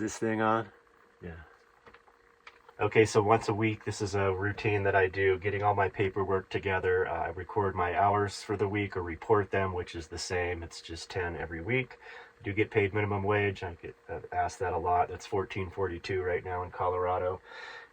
this thing on? Yeah. Okay, so once a week, this is a routine that I do, getting all my paperwork together. I record my hours for the week or report them, which is the same. It's just 10 every week. I do get paid minimum wage. I get asked that a lot. That's $14.42 right now in Colorado.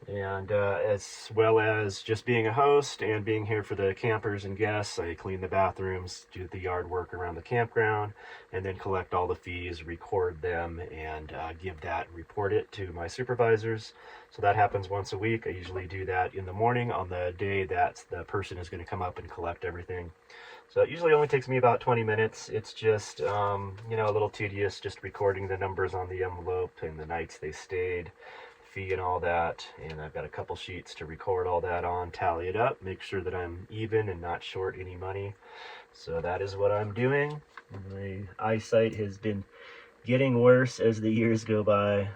And as well as just being a host and being here for the campers and guests, I clean the bathrooms, do the yard work around the campground, and then collect all the fees, record them, and give that and report it to my supervisors. So that happens once a week. I usually do that in the morning on the day that the person is going to come up and collect everything. So it usually only takes me about 20 minutes. It's just, a little tedious, just recording the numbers on the envelope and the nights they stayed, fee and all that. And I've got a couple sheets to record all that on, tally it up, make sure that I'm even and not short any money. So that is what I'm doing. My eyesight has been getting worse as the years go by.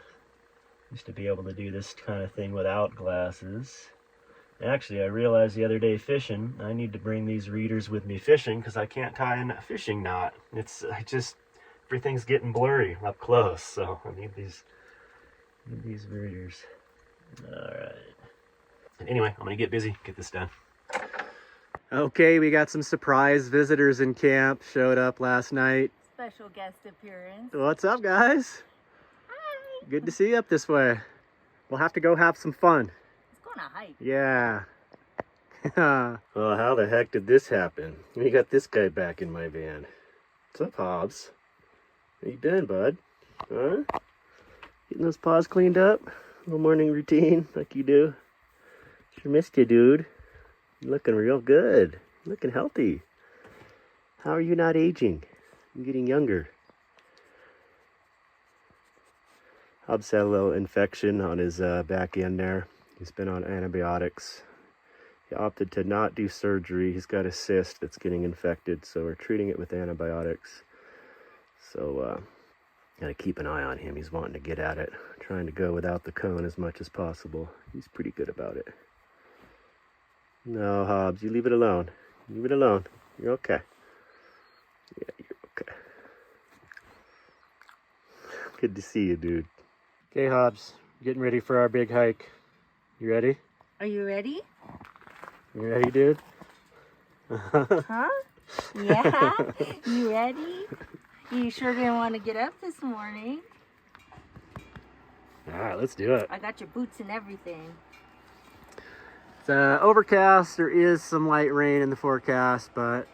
Used to be able to do this kind of thing without glasses. Actually, I realized the other day fishing, I need to bring these readers with me fishing because I can't tie in a fishing knot. Everything's getting blurry up close, so I need these readers. All right. Anyway, I'm gonna get busy, get this done. Okay, we got some surprise visitors in camp, showed up last night. Special guest appearance. What's up, guys? Hi. Good to see you up this way. We'll have to go have some fun. On a hike. Yeah. Well, how the heck did this happen? We got this guy back in my van. What's up, Hobbs? How you been, bud? Huh? Getting those paws cleaned up? Little morning routine like you do. Sure missed you, dude. You're looking real good. You're looking healthy. How are you not aging? You're getting younger. Hobbs had a little infection on his back end there. He's been on antibiotics. He opted to not do surgery. He's got a cyst that's getting infected, so we're treating it with antibiotics. So, gotta keep an eye on him. He's wanting to get at it, trying to go without the cone as much as possible. He's pretty good about it. No, Hobbs, you leave it alone. Leave it alone. You're okay. Yeah, you're okay. Good to see you, dude. Okay, Hobbs, getting ready for our big hike. You ready? Are you ready? You ready, dude? Huh? Yeah? You ready? You sure didn't want to get up this morning. All right, let's do it. I got your boots and everything. It's overcast. There is some light rain in the forecast, but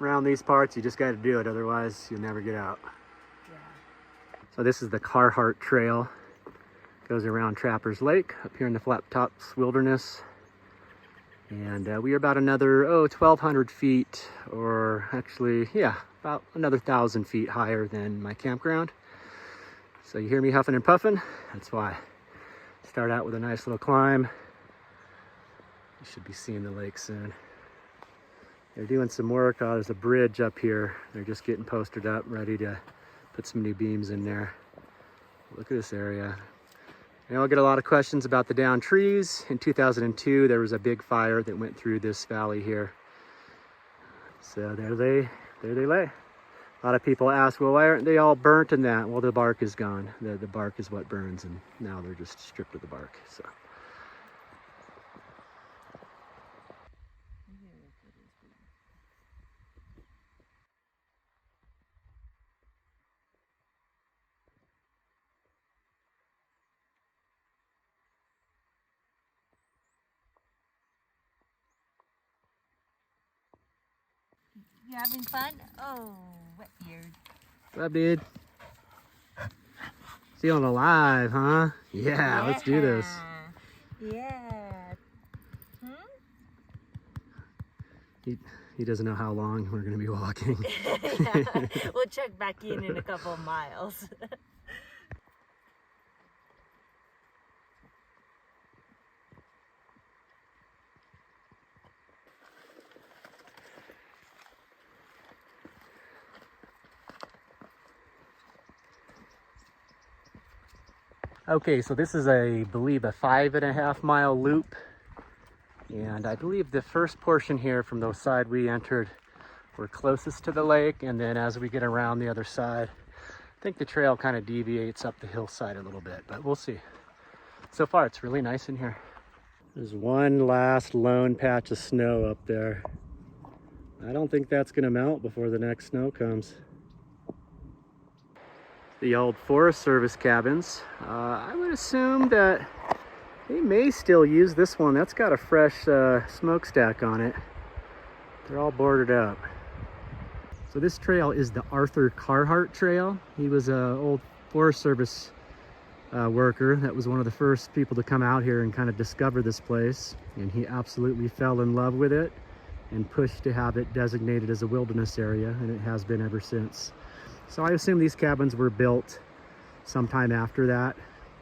around these parts, you just got to do it. Otherwise, you'll never get out. Yeah. So this is the Carhart Trail. Goes around Trappers Lake up here in the Flat Tops Wilderness. And we are about another, 1,200 feet, or actually, yeah, about another 1,000 feet higher than my campground. So you hear me huffing and puffing, that's why. Start out with a nice little climb. You should be seeing the lake soon. They're doing some work. There's a bridge up here. They're just getting posted up, ready to put some new beams in there. Look at this area. I'll get a lot of questions about the downed trees. In 2002, there was a big fire that went through this valley here. So there they lay. A lot of people ask, well, why aren't they all burnt in that? Well, the bark is gone. The bark is what burns, and now they're just stripped of the bark. So. You having fun? Oh, wet beard. What's up, dude? Feeling alive, huh? Yeah, let's do this. Yeah. He doesn't know how long we're going to be walking. Yeah. We'll check back in a couple of miles. Okay, so this is I believe a 5.5 mile loop. And I believe the first portion here from the side we entered, we're closest to the lake. And then as we get around the other side, think the trail kind of deviates up the hillside a little bit, but we'll see. So far, it's really nice in here. There's one last lone patch of snow up there. I don't think that's gonna melt before the next snow comes. The old Forest Service cabins. I would assume that they may still use this one. That's got a fresh smokestack on it. They're all boarded up. So this trail is the Arthur Carhart Trail. He was an old Forest Service worker that was one of the first people to come out here and kind of discover this place, and he absolutely fell in love with it and pushed to have it designated as a wilderness area, and it has been ever since. So I assume these cabins were built sometime after that,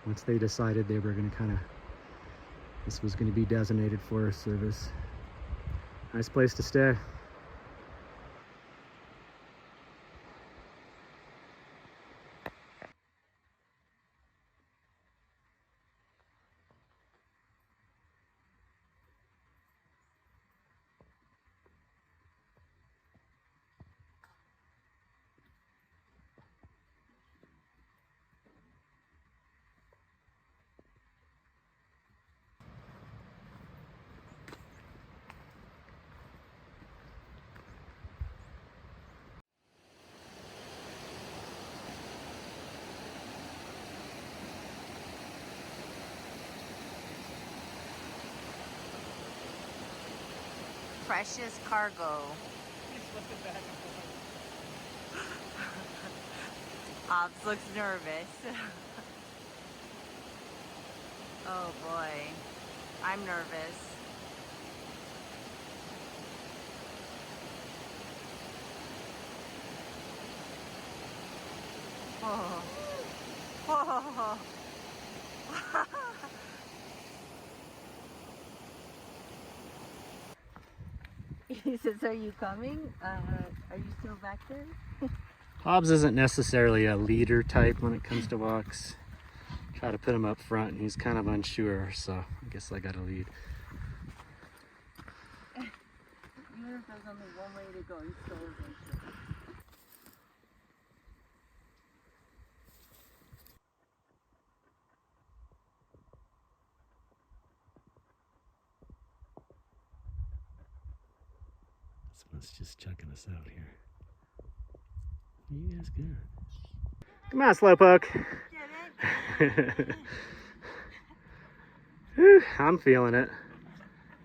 once they decided they were going to this was going to be designated Forest Service. Nice place to stay. Precious cargo. Hobbs looks nervous. Oh boy, I'm nervous. Oh. Oh. He says, "Are you coming? Are you still back there?" Hobbs isn't necessarily a leader type when it comes to walks. Try to put him up front and he's kind of unsure, so I guess I gotta lead. Even if there's only one way to go, he's still adventurous. Someone's just checking us out here. You guys good? Come on, Slowpoke. Get it? Whew, I'm feeling it.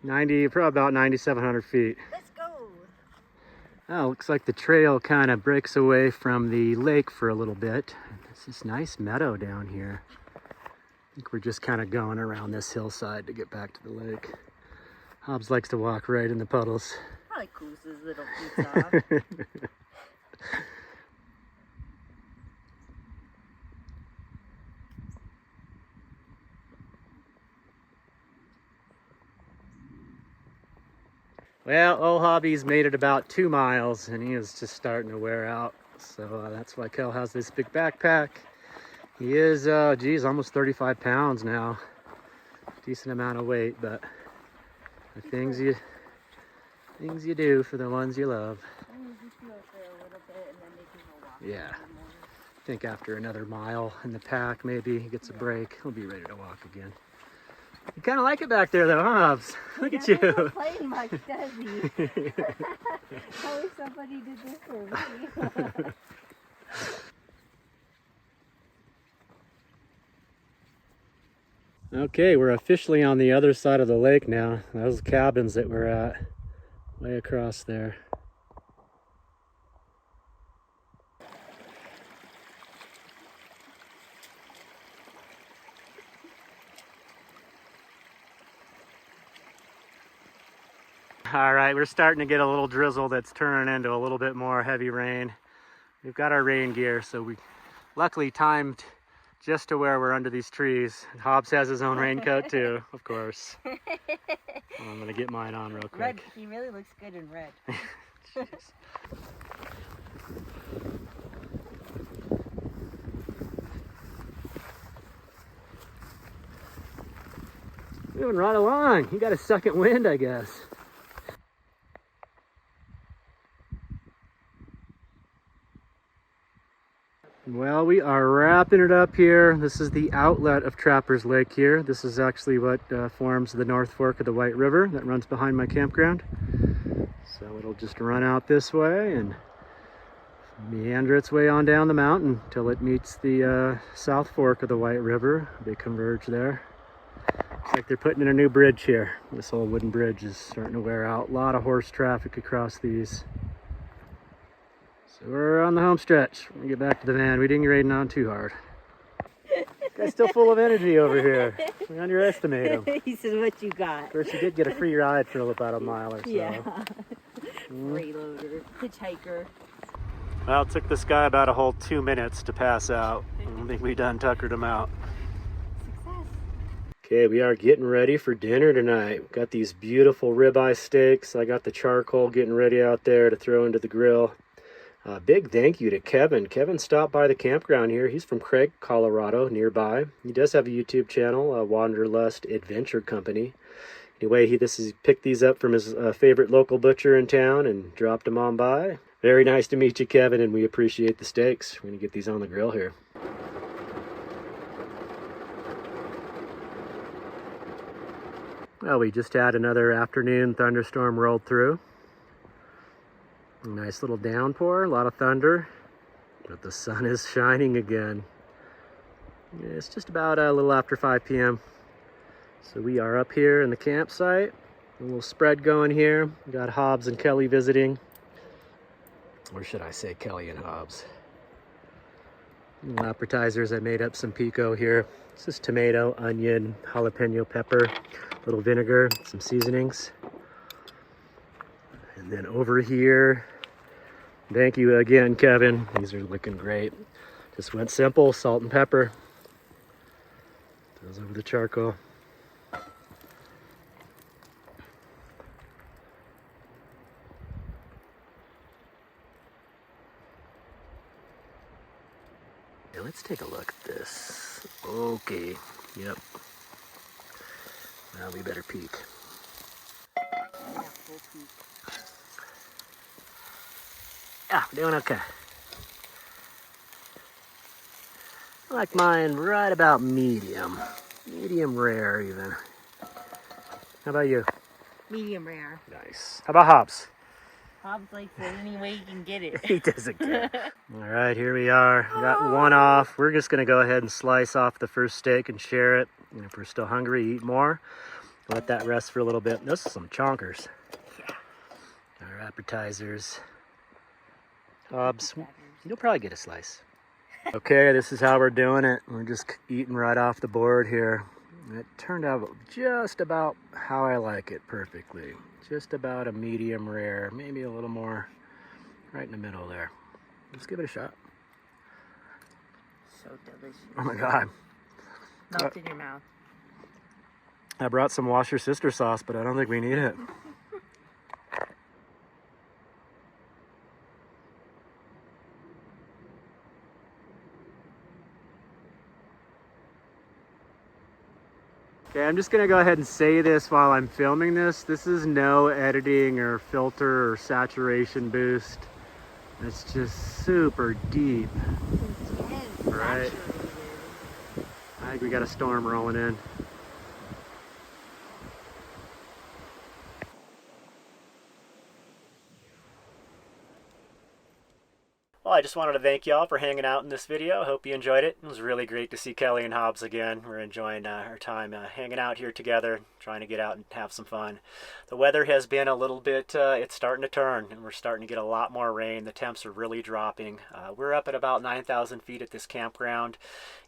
Probably about 9,700 feet. Let's go. Oh, looks like the trail kind of breaks away from the lake for a little bit. It's this nice meadow down here. I think we're just kind of going around this hillside to get back to the lake. Hobbs likes to walk right in the puddles. Probably cools his little feet off. Well, old Hobby's made it about 2 miles and he is just starting to wear out. So that's why Kel has this big backpack. He is, geez, almost 35 pounds now. Decent amount of weight, but the things you do for the ones you love. Yeah. I think after another mile in the pack, maybe he gets a break. He'll be ready to walk again. You kind of like it back there though, huh, Hobbs? Look at you. He doesn't play much, does he? I wish somebody did this for me. Okay, we're officially on the other side of the lake now. Those cabins that we're at, way across there. All right, we're starting to get a little drizzle that's turning into a little bit more heavy rain. We've got our rain gear, so we luckily timed just to where we're under these trees. Hobbs has his own raincoat too, of course. I'm gonna get mine on real quick. Red, he really looks good in red. Moving right along. You got a second wind, I guess. Well, we are wrapping it up here. This is the outlet of Trappers Lake here. This is actually what forms the North Fork of the White River that runs behind my campground. So it'll just run out this way and meander its way on down the mountain till it meets the South Fork of the White River. They converge there. Looks like they're putting in a new bridge here. This old wooden bridge is starting to wear out. A lot of horse traffic across these. So we're on the home stretch. We're gonna get back to the van. We didn't get raiding on too hard. Guy's still full of energy over here. We underestimate him. He says, what you got? Of course, you did get a free ride for about a mile or so. Yeah. Freeloader, hitchhiker. Well, it took this guy about a whole 2 minutes to pass out. I don't think we done tuckered him out. Success. Okay, we are getting ready for dinner tonight. We've got these beautiful ribeye steaks. I got the charcoal getting ready out there to throw into the grill. Big thank you to Kevin. Kevin stopped by the campground here. He's from Craig, Colorado, nearby. He does have a YouTube channel, Wanderlust Adventure Company. Anyway, he picked these up from his favorite local butcher in town and dropped them on by. Very nice to meet you, Kevin, and we appreciate the steaks. We're going to get these on the grill here. Well, we just had another afternoon thunderstorm rolled through. A nice little downpour, a lot of thunder, but the sun is shining again. It's just about a little after 5 p.m. So we are up here in the campsite. A little spread going here. We got Hobbs and Kelly visiting. Or should I say Kelly and Hobbs. Little appetizers, I made up some pico here. This is tomato, onion, jalapeno pepper, a little vinegar, some seasonings. And then over here, thank you again, Kevin. These are looking great. Just went simple, salt and pepper. Those over the charcoal. Okay, let's take a look at this. Okay, yep. Now we better peek. Yeah, we're doing okay. I like mine right about medium. Medium rare even. How about you? Medium rare. Nice. How about Hobbs? Hobbs likes it any way you can get it. He doesn't care. All right, here we are. We got one off. We're just gonna go ahead and slice off the first steak and share it. And if we're still hungry, eat more. Let that rest for a little bit. This is some chonkers. Yeah. Our appetizers. Hobbs, you'll probably get a slice. Okay, this is how we're doing it. We're just eating right off the board here. It turned out just about how I like it perfectly. Just about a medium rare, maybe a little more right in the middle there. Let's give it a shot. So delicious. Oh my God. Melt in your mouth. I brought some Wash Your Sister sauce, but I don't think we need it. Okay, I'm just gonna go ahead and say this while I'm filming this. This is no editing or filter or saturation boost. It's just super deep. Yes, Right. I think we got a storm rolling in. Well, I just wanted to thank y'all for hanging out in this video. I hope you enjoyed it. It was really great to see Kelly and Hobbs again. We're enjoying our time hanging out here together, trying to get out and have some fun. The weather has been a little bit, it's starting to turn, and we're starting to get a lot more rain. The temps are really dropping. We're up at about 9,000 feet at this campground,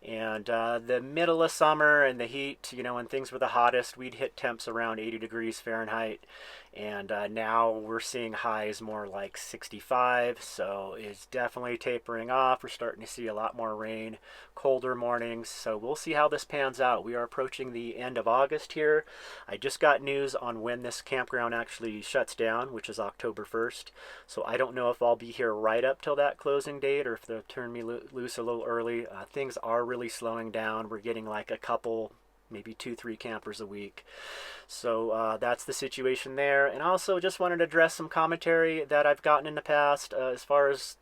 and the middle of summer and the heat, you know, when things were the hottest, we'd hit temps around 80 degrees Fahrenheit. And now we're seeing highs more like 65, so it's definitely tapering off. We're starting to see a lot more rain, colder mornings, so we'll see how this pans out. We are approaching the end of August here. I just got news on when this campground actually shuts down, which is October 1st, so I don't know if I'll be here right up till that closing date or if they'll turn me loose a little early. Things are really slowing down. We're getting like a couple, maybe 2-3 campers a week. So that's the situation there. And also just wanted to address some commentary that I've gotten in the past as far as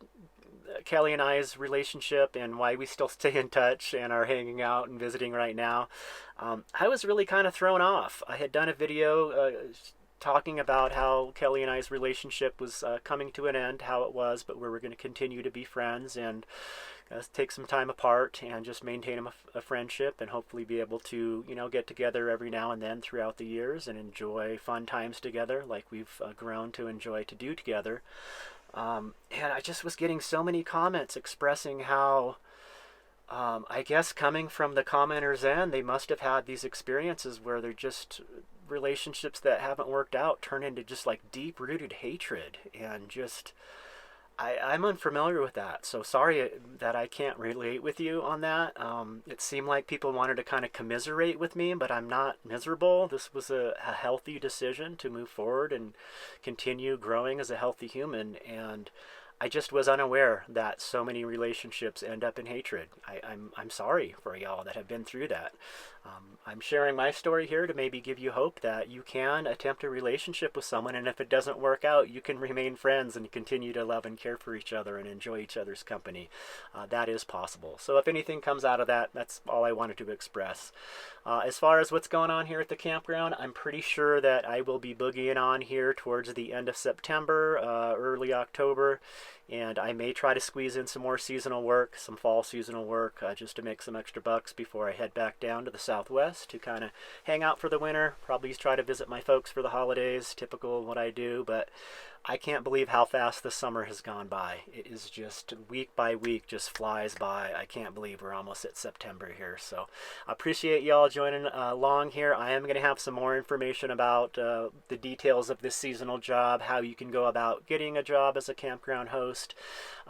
Kelly and I's relationship and why we still stay in touch and are hanging out and visiting right now, I was really kind of thrown off. I had done a video talking about how Kelly and I's relationship was coming to an end, how it was, but we were going to continue to be friends and take some time apart and just maintain a friendship and hopefully be able to, you know, get together every now and then throughout the years and enjoy fun times together like we've grown to enjoy to do together. And I just was getting so many comments expressing how, I guess coming from the commenters' end, they must have had these experiences where they're just relationships that haven't worked out turn into just like deep-rooted hatred and just I'm unfamiliar with that, so sorry that I can't relate with you on that. It seemed like people wanted to kind of commiserate with me, but I'm not miserable. This was a healthy decision to move forward and continue growing as a healthy human, and I just was unaware that so many relationships end up in hatred. I'm sorry for y'all that have been through that. I'm sharing my story here to maybe give you hope that you can attempt a relationship with someone, and if it doesn't work out, you can remain friends and continue to love and care for each other and enjoy each other's company. That is possible. So if anything comes out of that, that's all I wanted to express. As far as what's going on here at the campground, I'm pretty sure that I will be boogieing on here towards the end of September, early October, and I may try to squeeze in some more seasonal work, some fall seasonal work, just to make some extra bucks before I head back down to the Southwest to kind of hang out for the winter. Probably try to visit my folks for the holidays, typical of what I do, but I can't believe how fast the summer has gone by. It is just week by week, just flies by. I can't believe we're almost at September here. So I appreciate y'all joining along here. I am going to have some more information about the details of this seasonal job, how you can go about getting a job as a campground host,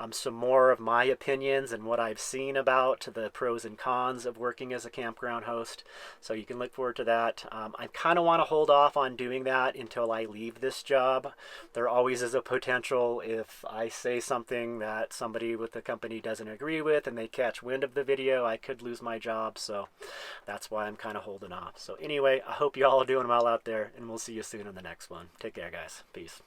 some more of my opinions and what I've seen about the pros and cons of working as a campground host. So you can look forward to that. I kind of want to hold off on doing that until I leave this job. There always is a potential if I say something that somebody with the company doesn't agree with and they catch wind of the video, I could lose my job. So that's why I'm kind of holding off. So anyway, I hope you all are doing well out there, and we'll see you soon in the next one. Take care, guys. Peace.